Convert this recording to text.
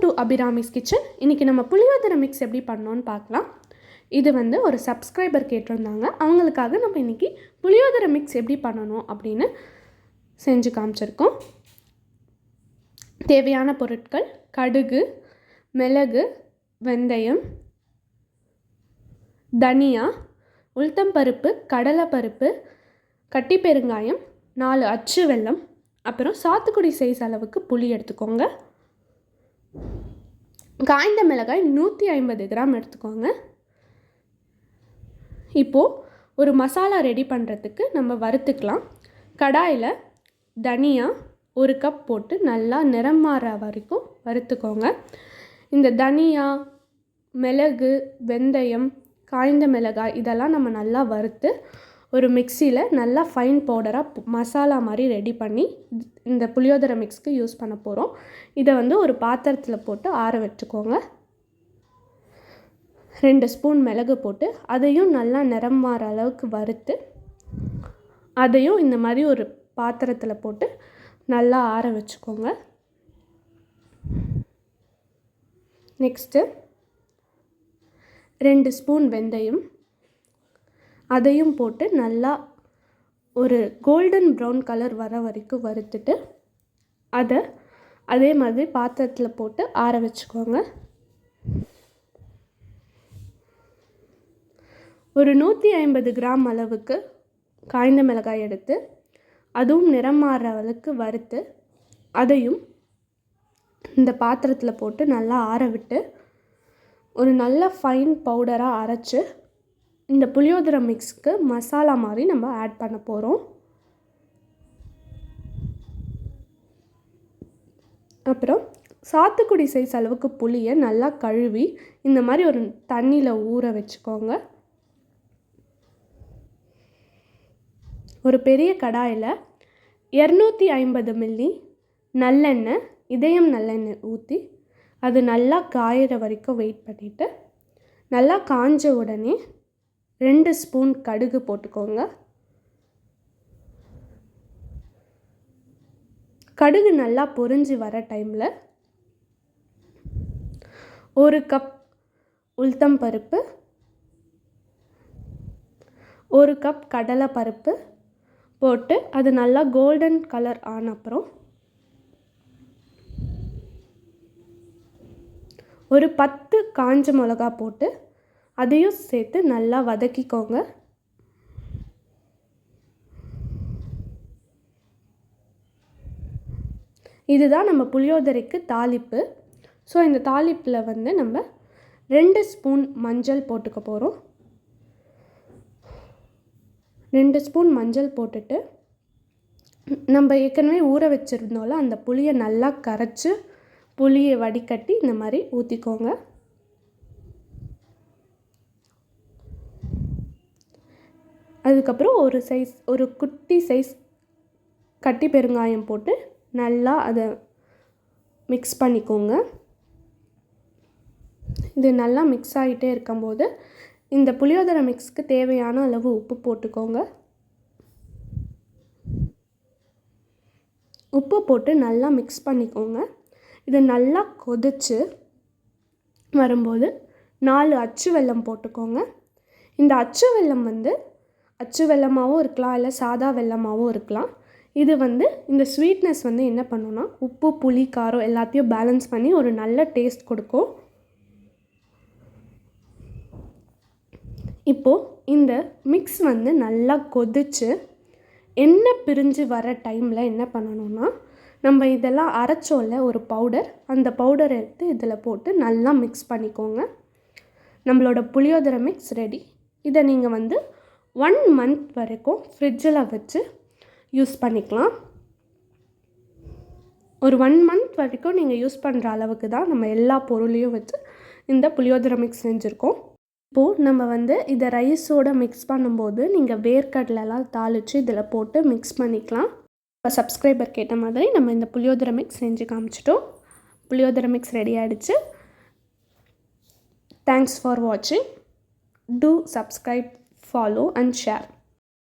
To Abirami's kitchen. இன்றைக்கி நம்ம புளியோதரை mix எப்படி பண்ணோன்னு பார்க்கலாம். இது வந்து ஒரு சப்ஸ்கிரைபர் கேட்டிருந்தாங்க. அவங்களுக்காக நம்ம இன்றைக்கி புளியோதரை மிக்ஸ் எப்படி பண்ணணும் அப்படின்னு செஞ்சு காமிச்சிருக்கோம். தேவையான பொருட்கள்: கடுகு, மிளகு, வெந்தயம், தனியா, உளுத்தம்பருப்பு, கடலைப்பருப்பு, கட்டி பெருங்காயம், 4 அச்சு வெல்லம், அப்புறம் சாத்துக்குடி சைஸ் அளவுக்கு புளி எடுத்துக்கோங்க. காய்ந்த மிளகாய் 150 கிராம் எடுத்துக்கோங்க. இப்போது ஒரு மசாலா ரெடி பண்ணுறதுக்கு நம்ம வறுத்துக்கலாம். கடாயில் தனியா 1 கப் போட்டு நல்லா நிறம் மாற வரைக்கும் வறுத்துக்கோங்க. இந்த தனியா, மிளகு, வெந்தயம், காய்ந்த மிளகாய் இதெல்லாம் நம்ம நல்லா வறுத்து ஒரு மிக்சியில் நல்லா ஃபைன் பவுடராக மசாலா மாதிரி ரெடி பண்ணி இந்த புளியோதரை மிக்ஸ்க்கு யூஸ் பண்ண போகிறோம். இதை வந்து ஒரு பாத்திரத்தில் போட்டு ஆற வச்சுக்கோங்க. 2 ஸ்பூன் மிளகு போட்டு அதையும் நல்லா நிறம் மாற அளவுக்கு வறுத்து அதையும் இந்த மாதிரி ஒரு பாத்திரத்தில் போட்டு நல்லா ஆற வச்சுக்கோங்க. நெக்ஸ்ட்டு 2 ஸ்பூன் வெந்தயம், அதையும் போட்டு நல்லா ஒரு கோல்டன் ப்ரௌன் கலர் வர வரைக்கும் வறுத்துட்டு அதை அதே மாதிரி பாத்திரத்தில் போட்டு ஆற வச்சுக்கோங்க. ஒரு 150 கிராம் அளவுக்கு காய்ந்த மிளகாய் எடுத்து அதுவும் நிறம் மாற அளவுக்கு வறுத்து அதையும் இந்த பாத்திரத்தில் போட்டு நல்லா ஆற விட்டு ஒரு நல்ல ஃபைன் பவுடராக அரைச்சி இந்த புளியோதரை மிக்ஸ்க்கு மசாலா மாதிரி நம்ம ஆட் பண்ண போகிறோம். அப்புறம் சாத்துக்குடி சைஸ் அளவுக்கு புளியை நல்லா கழுவி இந்த மாதிரி ஒரு தண்ணியில் ஊற வச்சுக்கோங்க. ஒரு பெரிய கடாயில் 250 மில்லி நல்லெண்ணெய், இதயம் நல்லெண்ணெய் ஊற்றி அது நல்லா காயிற வரைக்கும் வெயிட் பண்ணிவிட்டு நல்லா காஞ்ச உடனே 2 ஸ்பூன் கடுகு போட்டுக்கோங்க. கடுகு நல்லா பொரிஞ்சு வர டைமில் 1 கப் உளுத்தம் பருப்பு, 1 கப் கடலை பருப்பு போட்டு அது நல்லா கோல்டன் கலர் ஆன அப்புறம் ஒரு 10 காஞ்ச மிளகா போட்டு அதையும் சேர்த்து நல்லா வதக்கிக்கோங்க. இதுதான் நம்ம புளியோதரைக்கு தாளிப்பு. ஸோ இந்த தாளிப்பில் வந்து நம்ம 2 ஸ்பூன் மஞ்சள் போட்டுக்க போகிறோம். 2 ஸ்பூன் மஞ்சள் போட்டுட்டு நம்ம ஏற்கனவே ஊற வச்சுருந்தோம்ல அந்த புளியை நல்லா கரைச்சி புளியை வடிகட்டி இந்த மாதிரி ஊற்றிக்கோங்க. அதுக்கப்புறம் ஒரு குட்டி சைஸ் கட்டி பெருங்காயம் போட்டு நல்லா அதை மிக்ஸ் பண்ணிக்கோங்க. இது நல்லா மிக்ஸ் ஆகிட்டே இருக்கும்போது இந்த புளியோதரை மிக்ஸ்க்கு தேவையான அளவு உப்பு போட்டுக்கோங்க. உப்பு போட்டு நல்லா மிக்ஸ் பண்ணிக்கோங்க. இது நல்லா கொதிச்சு வரும்போது 4 அச்சு வெல்லம் போட்டுக்கோங்க. இந்த அச்சு வெல்லம் வந்து அச்சு வெல்லமாகவும் இருக்கலாம், இல்லை சாதா வெல்லமாகவும் இருக்கலாம். இது வந்து இந்த ஸ்வீட்னஸ் வந்து என்ன பண்ணுன்னா உப்பு, புளி, காரம் எல்லாத்தையும் பேலன்ஸ் பண்ணி ஒரு நல்ல டேஸ்ட் கொடுக்கும். இப்போது இந்த மிக்ஸ் வந்து நல்லா கொதிச்சு எண்ணெய் பிரிஞ்சு வர டைமில் என்ன பண்ணணுன்னா நம்ம இதெல்லாம் அரைச்சோல்ல ஒரு பவுடர், அந்த பவுடரை எடுத்து இதில் போட்டு நல்லா மிக்ஸ் பண்ணிக்கோங்க. நம்மளோட புளியோதரை மிக்ஸ் ரெடி. இதை நீங்கள் வந்து 1 மந்த் வரைக்கும் ஃப்ரிட்ஜில் வச்சு யூஸ் பண்ணிக்கலாம். ஒரு 1 மந்த் வரைக்கும் நீங்கள் யூஸ் பண்ணுற அளவுக்கு தான் நம்ம எல்லா பொருளையும் வச்சு இந்த புளியோதரை மிக்ஸ் செஞ்சுருக்கோம். இப்போது நம்ம வந்து இதை ரைஸோடு மிக்ஸ் பண்ணும்போது நீங்கள் வேர்க்கடலைலாம் தாளித்து இதில் போட்டு மிக்ஸ் பண்ணிக்கலாம். இப்போ சப்ஸ்கிரைபர் கேட்ட மாதிரி நம்ம இந்த புளியோதரை மிக்ஸ் செஞ்சு காமிச்சிட்டோம். புளியோதரை மிக்ஸ் ரெடி ஆகிடுச்சு. தேங்க்ஸ் ஃபார் வாட்சிங். Do subscribe, follow and share.